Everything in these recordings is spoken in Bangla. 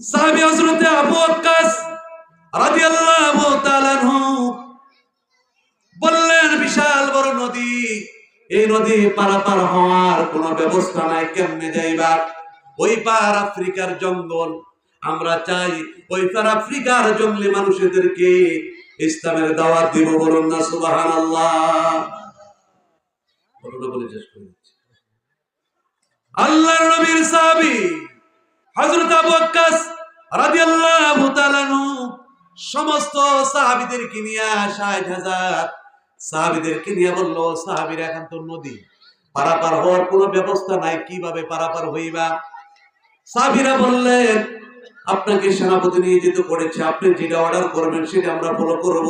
সাহাবী হযরত আবু ওয়াক্কাস রাদিয়াল্লাহু তাআলা আনহু বললেন, বিশাল বড় নদী, এই নদী পারাপার হওয়ার কোনো ব্যবস্থা নাই, কেমনে যাইবা? ওই পার আফ্রিকার জঙ্গল, আমরা চাই ওই পার আফ্রিকার জঙ্গলি মানুষদেরকে ইসলামের দাওয়াত দিব। বলুন না সুবহানাল্লাহ। ঘটনা বলে শেষ করে দিচ্ছি। আল্লাহর নবীর সাহাবী হযরত আবু ওয়াক্কাস রাদিয়াল্লাহু তাআলা আনহু সমস্ত সাহাবীদেরকে নিয়ে ৬০,০০০ সাহাবীদেরকে নিয়ে বলল, সাহাবীরা, এখন তো নদী পারাপার হওয়ার কোনো ব্যবস্থা নাই, কিভাবে পারাপার হইবা? সাহাবীরা বললেন, আপনাকে সেনাপতি নিয়োজিত করেছে, আপনি যেটা অর্ডার করবেন সেটা আমরা ফলো করব।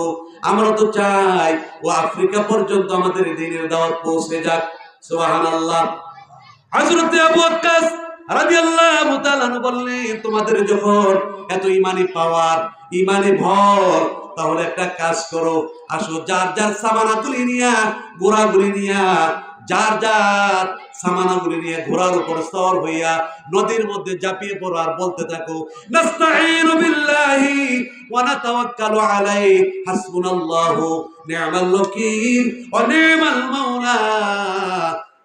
আমরা তো চাই ও আফ্রিকা পর্যন্ত আমাদের দ্বীনের দাওয়াত পৌঁছে যাক। সুবহানাল্লাহ। হযরত আবু ওয়াক্কাস রাদিয়াল্লাহু তাআলা বললেন, তোমাদের যখন এত ঈমানি পাওয়ার, ঈমানি ভর, তাহলে একটা কাজ করো, আসো যার যার সামানাগুলি নিয়া, ঘোড়াগুলি নিয়া, যার যার সামানাগুলি নিয়ে ঘোড়ার উপর সওয়ার হইয়া নদীর মধ্যে ঝাঁপিয়ে পড়ো আর বলতে থাকো, নাস্তাঈনু বিল্লাহি ওয়া নাতাওয়াক্কালু আলাইহি হাসবুনাল্লাহু নি'মাল ওয়াকিল ওয়া নি'মাল মাওলা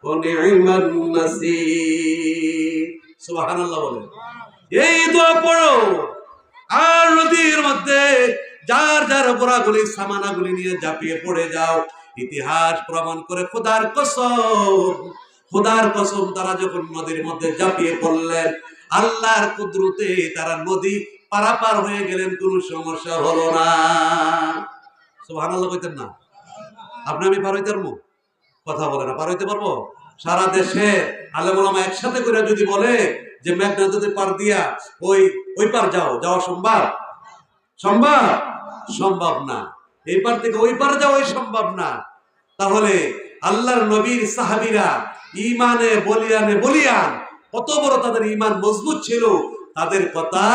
ওয়া নি'মান নাসীর। সুবহানাল্লাহ বলেন। এই দোয়া পড়ো আর নদীর মধ্যে যার যার ঘোড়াগুলি সামানাগুলি নিয়ে ঝাঁপিয়ে পড়ে যাও। ইতিহাস প্রমাণ করে, খোদার কসম, তারা যখন নদীর মধ্যে ঝাঁপিয়ে পড়লেন, আল্লাহর কুদরতে তারা নদী পারাপার হয়ে গেলেন, কোনো সমস্যা হলো না। সুবহানাল্লাহ কইতেন না? আপনি আমি পার হইতে পারবো? কথা বলে না, পার হইতে পারবো? সারা দেশে আলেম ওলামা একসাথে করে যদি বলে যে মেঘনা নদী পার দিয়া ওই পার যাওয়া সম্ভব না। এই পার থেকে ওই পার যাওয়া সম্ভব না। তাহলে আল্লাহর নবীর সাহাবীরা ঈমানে বলিয়ান, কত বড় তাদের ঈমান মজবুত ছিল, তাদের কথা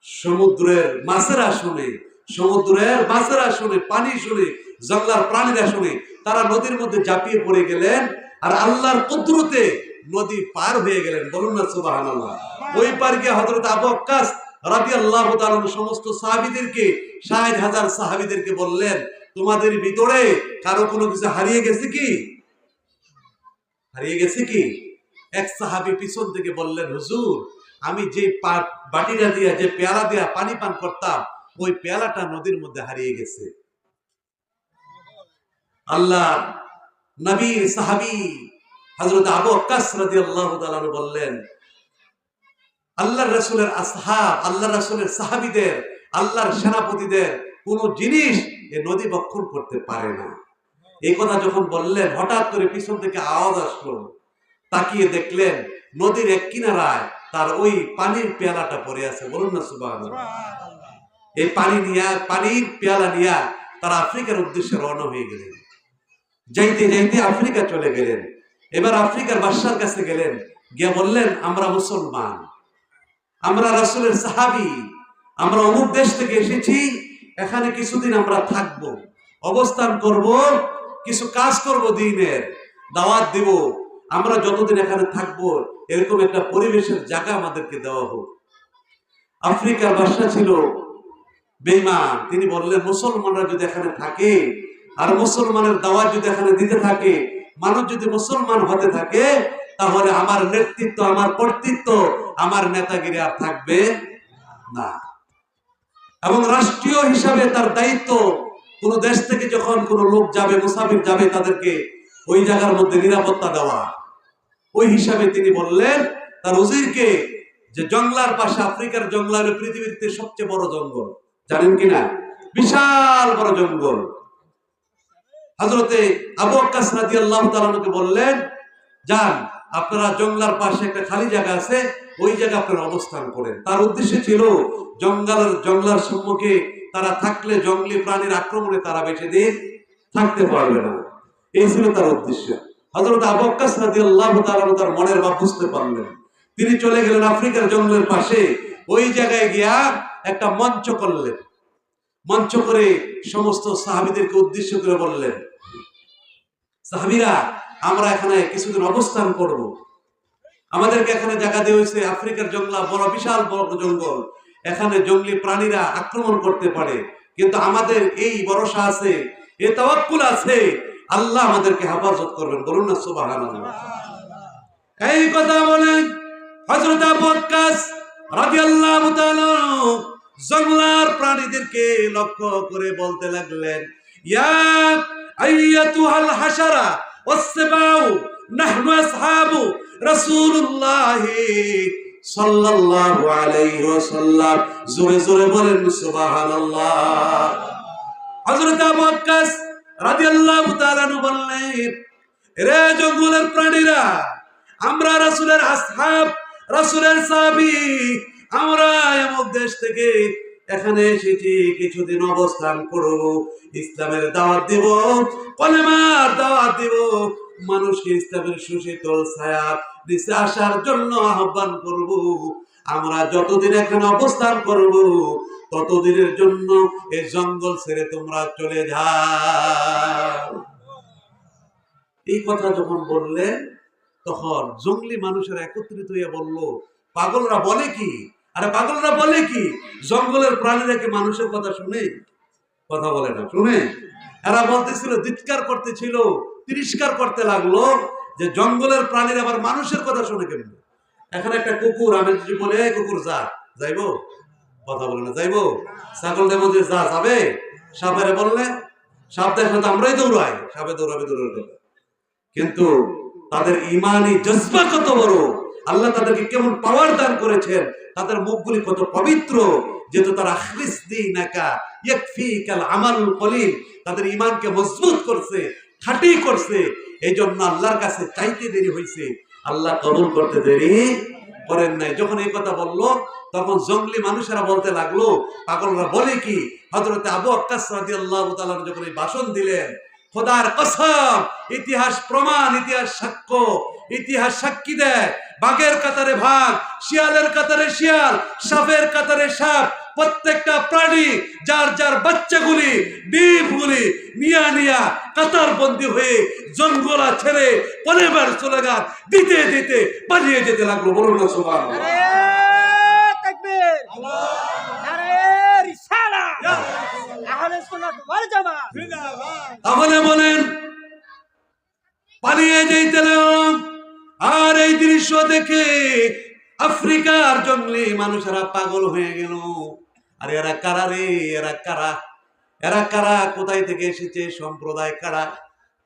সমুদ্রের মাছেরা শুনে, পানি শুনে, জঙ্গলার প্রাণীরা শুনে, তারা নদীর মধ্যে ঝাঁপিয়ে পড়ে গেলেন আর আল্লাহর কুদরতে নদী পার হয়ে গেলেন। বলুন না সুবহানাল্লাহ। ওই পার গিয়ে হযরত আবু ওয়াক্কাস রাদিয়াল্লাহু তাআলা সমস্ত সাহাবীদেরকে, ৬০,০০০ সাহাবীদেরকে বললেন, তোমাদের ভিতরে কারো কোনো কিছু হারিয়ে গেছে কি? এক সাহাবী পিছন থেকে বললেন, হুজুর, আমি যে বাটিটা দিয়া, যে পেয়ালা দিয়া পানি পান করতাম, ওই পেয়ালাটা নদীর মধ্যে হারিয়ে গেছে। আল্লাহ নবীর সাহাবী হযরত আবু ওয়াক্কাস রাদিয়াল্লাহু তাআলা বললেন, আল্লাহর রাসূলের আসহাব, আল্লাহর রাসূলের সাহাবীদের, আল্লাহর সেনাপতিদের কোন জিনিস এই নদী বক্ষণ করতে পারে না। এই কথা যখন বললেন, হঠাৎ করে পিছন থেকে আওয়াজ আসলো। তাকিয়ে দেখলেন নদীর এক কিনারায় তার ওই পানির পেয়ালাটা পড়ে আছে। বলুন না সুবহানাল্লাহ। এই পানির পেয়ালা নিয়ে তারা আফ্রিকার উদ্দেশ্যে রওনা হয়ে গেলেন। যাইতে যাইতে আফ্রিকা চলে গেলেন। এবার আফ্রিকার বাদশার কাছে গেলেন, গিয়ে বললেন, আমরা মুসলমান, আমরা রাসূলের সাহাবী, আমরা অমুক দেশ থেকে এসেছি, এখানে কিছুদিন আমরা থাকব, অবস্থান করব, কিছু কাজ করব, দ্বীনের দাওয়াত দিব। আমরা যতদিন এখানে থাকব এরকম একটা পরিবেশের জায়গা আমাদেরকে দেওয়া হোক। আফ্রিকার বাদশা ছিল বেঈমান। তিনি বললেন, মুসলমানরা যদি এখানে থাকে আর মুসলমানের দাওয়াত যদি এখানে দিতে থাকে, মানুষ যদি মুসলমান হতে থাকে, তাহলে আমার নেতৃত্ব, আমার কর্তৃত্ব, আমার নেতাগিরি আর থাকবে না। এবং রাষ্ট্রীয় হিসাবে তার দায়িত্ব, কোন দেশ থেকে যখন কোন লোক যাবে, মুসাফির যাবে, তাদেরকে ওই জায়গার মধ্যে নিরাপত্তা দেওয়া। ওই হিসাবে তিনি বললেন তার উজিরকে যে জঙ্গলার পাশে, আফ্রিকার জঙ্গল হলো পৃথিবীতে সবচেয়ে বড় জঙ্গল, জানেন কিনা? বিশাল বড় জঙ্গল। হযরতে আবু ওয়াক্কাস রাদিয়াল্লাহু তাআলাকে বললেন, যান, আপনারা জঙ্গলার পাশে একটা খালি জায়গা আছে, ওই জায়গা আপনারা অবস্থান করেন। তার উদ্দেশ্য ছিল জঙ্গলার সম্মুখে তারা থাকলে জঙ্গলি প্রাণীর আক্রমণে তারা বেঁচে দিন থাকতে পারবে না। এই ছিল তার উদ্দেশ্য। হযরত আবু ওয়াক্কাস রাদিয়াল্লাহু তাআলা তার মনের ভাব বুঝতে পারলেন। তিনি চলে গেলেন আফ্রিকার জঙ্গলের পাশে। ওই জায়গায় গিয়া একটা মঞ্চ করলেন। মঞ্চ করে সমস্ত সাহাবীদেরকে উদ্দেশ্য করে বললেন, সাহাবীরা, আমরা এখানে কিছুদিন অবস্থান করব। আমাদেরকে এখানে জায়গা দেওয়া হয়েছে, আফ্রিকার জঙ্গল বড় বিশাল বড় জঙ্গল, এখানে জঙ্গলি প্রাণীরা আক্রমণ করতে পারে, কিন্তু আমাদের এই ভরসা আছে, এই তাওয়াক্কুল আছে, আল্লাহ আমাদেরকে হেফাজত করবেন। বলুন না সুবহানাল্লাহ। এই কথা বলেন হযরত আবু ওয়াক্কাস রাদিয়াল্লাহু তাআলা জঙ্গলার প্রাণীদেরকে লক্ষ্য করে বলতে লাগলেন, ইয়া আইয়াতুহাল হাশারা ওয়াসসাবাউ নাহনু আসহাবু রাসূলুল্লাহ সাল্লাল্লাহু আলাইহি ওয়াসাল্লাম। জোরে জোরে বলেন সুবহানাল্লাহ। হযরত আবু ওয়াক্কাস রাদিয়াল্লাহু তাআলা বললেন, রে জঙ্গলের প্রাণীরা, আমরা রাসূলের আসহাব, রাসূলের সাহাবী, আমরা এমক দেশ থেকে এখানে এসেছি, কিছুদিন অবস্থান করব, ইসলামের দাওয়াত দিব, কলেমার দাওয়াত দিব, মানুষকে ইসলামের সুশীতল ছায়ার নিচে আসার জন্য আহ্বান করব। আমরা যতদিন এখানে অবস্থান করব ততদিনের জন্য এই জঙ্গল ছেড়ে তোমরা চলে যাও। এই কথা যখন বললেন তখন জঙ্গলি মানুষেরা একত্রিত হয়ে বলল, পাগলরা বলে কি? আরে পাগলরা বলে কি? জঙ্গলের প্রাণীরা কি মানুষের কথা শুনে? কথা বলে না, শুনে? এরা বলতেছিল, ধিক্কার করতেছিল, তিরস্কার করতে লাগলো যে জঙ্গলের প্রাণীরা আবার মানুষের কথা শুনে কেন? এখানে একটা কুকুর, আমি যদি বলে কুকুর যা, যাইবো? কথা বলে না, যাইবো? ছাগল দেব যে যা, যাবে? সাপের বললে, সাপ দেখলে তো আমরাই দৌড়াই, সাপে দৌড়াবে দৌড়াবে। কিন্তু তাদের ইমানি জজবা কত বড়, আল্লাহ তাদেরকে কেমন পাওয়ার দান করেছেন, তাদের মুখগুলি কত পবিত্র, যেহেতু তারা আখলিস দীনাকা ইয়াকফিকাল আমালুল কলিল, তাদের ইমানকে মজবুত করছে, খাঁটি করছে, এই জন্য আল্লাহর কাছে চাইতে দেরি হয়েছে, আল্লাহ কবুল করতে দেরি করেন নাই। যখন এই কথা বললো তখন জঙ্গলি মানুষেরা বলতে লাগলো, পাগলরা বলে কি? হযরত আবু ওয়াক্কাস রাদিয়াল্লাহু তাআলা যখন এই ভাষণ দিলেন, খোদার কসম, ইতিহাস প্রমাণ, ইতিহাস সাক্ষ্য, ইতিহাস সাক্ষী দেয়, বাঘের কাতারে বাঘ, শিয়ালের কাতারে শিয়াল, সাপের কাতারে সাপ, প্রত্যেকটা প্রাণী যার যার বাচ্চাগুলি, ডিমগুলি নিয়া নিয়া কাতার বন্দী হয়ে জঙ্গলা ছেড়ে পরিবার চলে গা দিতে দিতে পালিয়ে যেতে লাগলো। বলুন না সুবহানাল্লাহ। তাহলে বলেন, পালিয়ে যেতে লাগলাম। আর এই দৃশ্য দেখে আফ্রিকার জঙ্গলি মানুষেরা পাগল হয়ে গেল। আর এরা কারা রে? এরা কারা? এরা কারা? কোথায় থেকে এসেছে? সম্প্রদায় কারা?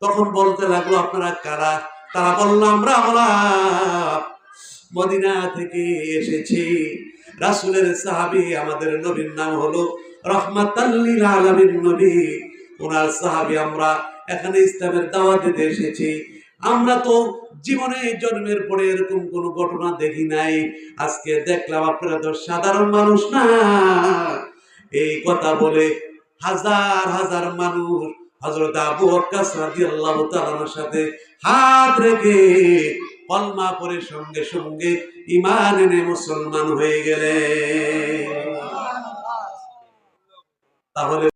তখন বলতে লাগলো, আপনারা কারা? তারা বলল, আমরা হলাম মদিনা থেকে এসেছি, রাসূলের সাহাবী, আমাদের নবীর নাম হলো রাহমাতাল লিল আলামিন নবী, ওনার সাহাবী, আমরা এখানে ইসলামের দাওয়াত দিতে এসেছি। আমরা তো জীবনে জন্মের পরে এরকম কোন ঘটনা দেখি নাই, আজকে দেখলাম আপনারা তো সাধারণ মানুষ না। এই কথা বলে হাজার হাজার মানুষ হযরত আবু ওয়াক্কাস রাদিয়াল্লাহু তাআলার সাথে হাত রেখে কলমা পড়ে সঙ্গে সঙ্গে ঈমান এনে মুসলমান হয়ে গেলেন। তাহলে